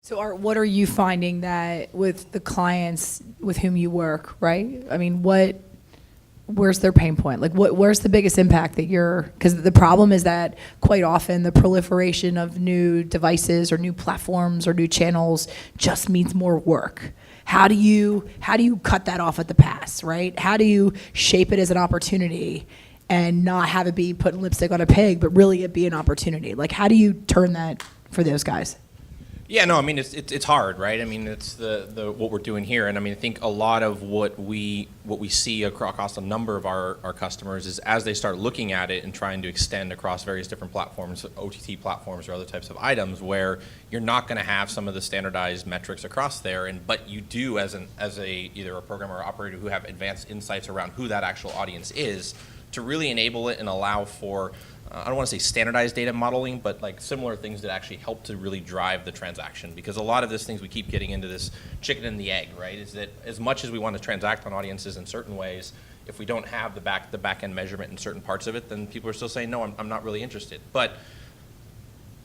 So what are you finding that with the clients with whom you work, right? I mean, where's their pain point? Like where's the biggest impact that because the problem is that quite often the proliferation of new devices or new platforms or new channels just means more work. How do you cut that off at the pass, right? How do you shape it as an opportunity and not have it be putting lipstick on a pig, but really it be an opportunity? Like, how do you turn that for those guys? Yeah, no, I mean it's hard, right? I mean it's the what we're doing here, and I mean I think a lot of what we see across a number of our customers is as they start looking at it and trying to extend across various different platforms, OTT platforms or other types of items, where you're not going to have some of the standardized metrics across there, but you do as either a programmer or operator who have advanced insights around who that actual audience is, to really enable it and allow for I don't want to say standardized data modeling, but like similar things that actually help to really drive the transaction. Because a lot of these things, we keep getting into this chicken and the egg, right? Is that as much as we want to transact on audiences in certain ways, if we don't have the back end measurement in certain parts of it, then people are still saying, no, I'm not really interested. But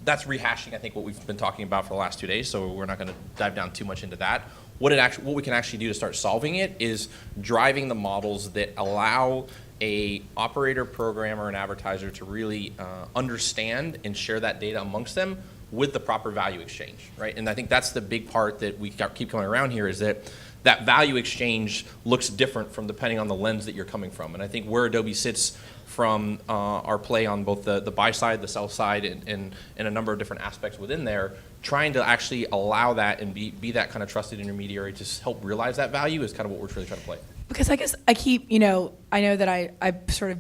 that's rehashing, I think, what we've been talking about for the last 2 days, so we're not going to dive down too much into that. What we can actually do to start solving it is driving the models that allow a operator, programmer, and advertiser to really understand and share that data amongst them with the proper value exchange, right? And I think that's the big part that we keep coming around here, is that value exchange looks different from depending on the lens that you're coming from. And I think where Adobe sits from our play on both the buy side, the sell side, and a number of different aspects within there, trying to actually allow that and be that kind of trusted intermediary to help realize that value is kind of what we're really trying to play. Because I guess I keep, I know that I sort of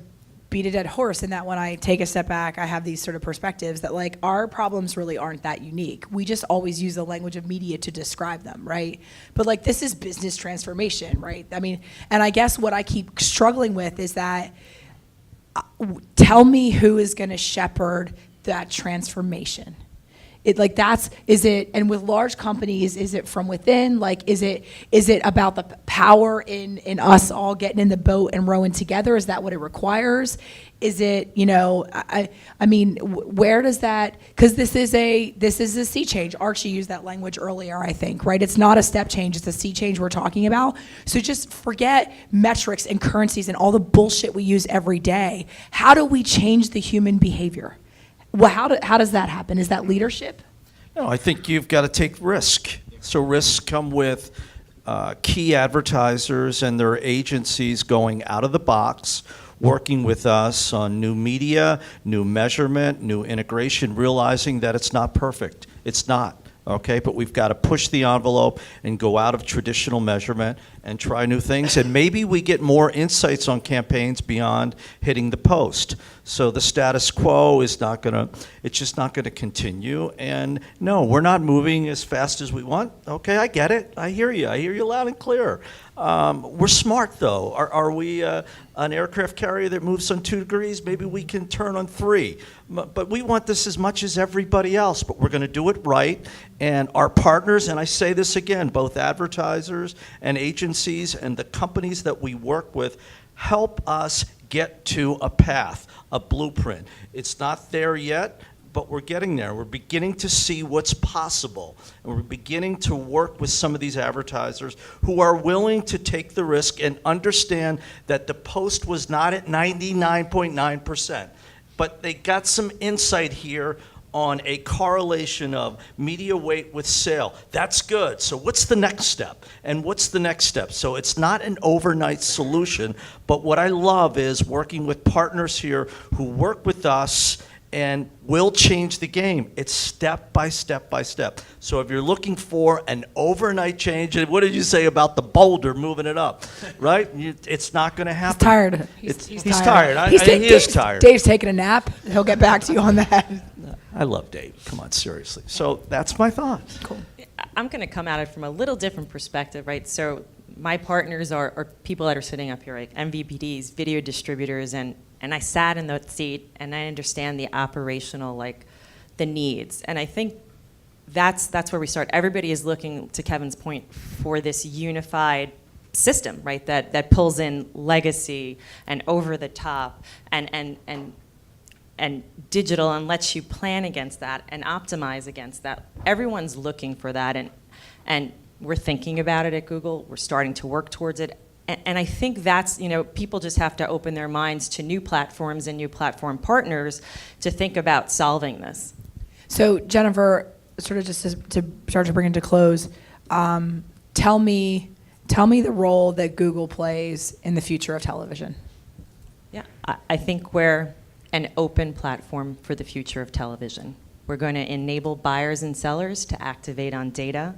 beat a dead horse in that when I take a step back, I have these sort of perspectives that like our problems really aren't that unique. We just always use the language of media to describe them, right? But like this is business transformation, right? I mean, and I guess what I keep struggling with is that tell me who is going to shepherd that transformation. And with large companies, is it from within? Like, is it about the power in us all getting in the boat and rowing together? Is that what it requires? Is it, I mean, where does that, because this is a sea change. Archie used that language earlier, I think, right? It's not a step change, it's a sea change we're talking about. So just forget metrics and currencies and all the bullshit we use every day. How do we change the human behavior? Well, how does that happen? Is that leadership? No, I think you've got to take risk. So risks come with key advertisers and their agencies going out of the box, working with us on new media, new measurement, new integration, realizing that it's not perfect. It's not. Okay, but we've got to push the envelope and go out of traditional measurement and try new things. And maybe we get more insights on campaigns beyond hitting the post. So the status quo is it's just not going to continue. And no, we're not moving as fast as we want. Okay, I get it. I hear you loud and clear. We're smart, though. Are we an aircraft carrier that moves on 2 degrees? Maybe we can turn on 3. But we want this as much as everybody else, but we're going to do it right. And our partners, and I say this again, both advertisers and agencies and the companies that we work with, help us get to a path, a blueprint. It's not there yet, but we're getting there. We're beginning to see what's possible. And we're beginning to work with some of these advertisers who are willing to take the risk and understand that the post was not at 99.9%. But they got some insight here on a correlation of media weight with sale. That's good. So what's the next step? And what's the next step? So it's not an overnight solution, but what I love is working with partners here who work with us and will change the game. It's step by step by step. So if you're looking for an overnight change, and what did you say about the boulder moving it up, right? It's not going to happen. He's tired. He's tired. He is tired. Dave's taking a nap. He'll get back to you on that. I love Dave. Come on, seriously. So that's my thought. Cool. I'm going to come at it from a little different perspective, right? So my partners are people that are sitting up here, like MVPDs, video distributors, and I sat in that seat and I understand the operational, like the needs. And I think that's where we start. Everybody is looking, to Kevin's point, for this unified system, right? That pulls in legacy and over the top and and digital, and lets you plan against that and optimize against that. Everyone's looking for that, and we're thinking about it at Google. We're starting to work towards it. And I think that's, people just have to open their minds to new platforms and new platform partners to think about solving this. So Jennifer, sort of just to start to bring it to close, tell me the role that Google plays in the future of television. Yeah, I think we're an open platform for the future of television. We're going to enable buyers and sellers to activate on data,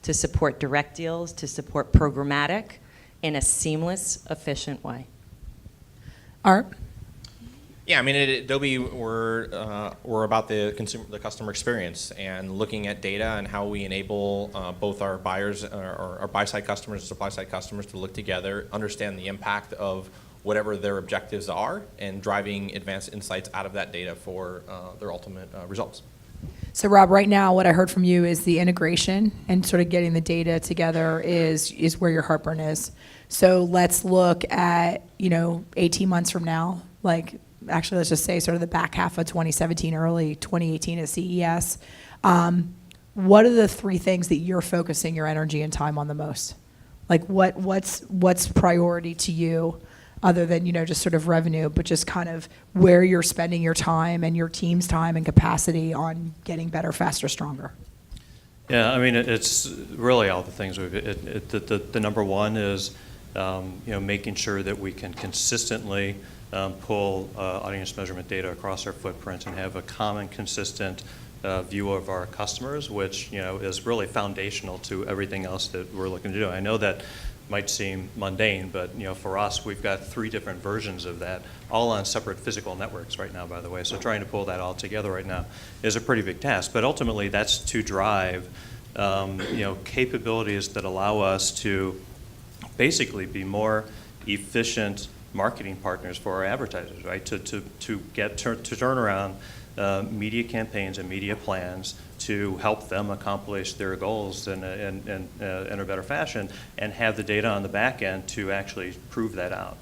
to support direct deals, to support programmatic in a seamless, efficient way. Art? Yeah, I mean, at Adobe, we're about the customer experience and looking at data and how we enable both our buyers, or our buy-side customers and supply-side customers to look together, understand the impact of whatever their objectives are, and driving advanced insights out of that data for their ultimate results. So Rob, right now what I heard from you is the integration and sort of getting the data together is where your heartburn is. So let's look at, 18 months from now, actually let's just say sort of the back half of 2017, early 2018 at CES. What are the three things that you're focusing your energy and time on the most? What's priority to you? Other than, just sort of revenue, but just kind of where you're spending your time and your team's time and capacity on getting better, faster, stronger. Yeah, I mean, it's really all the things the number one is, making sure that we can consistently pull audience measurement data across our footprint and have a common, consistent view of our customers, which, is really foundational to everything else that we're looking to do. I know that might seem mundane, but for us, we've got 3 different versions of that, all on separate physical networks right now, by the way. So trying to pull that all together right now is a pretty big task. But ultimately, that's to drive capabilities that allow us to basically be more efficient marketing partners for our advertisers, right? To turn around media campaigns and media plans to help them accomplish their goals in a better fashion, and have the data on the back end to actually prove that out.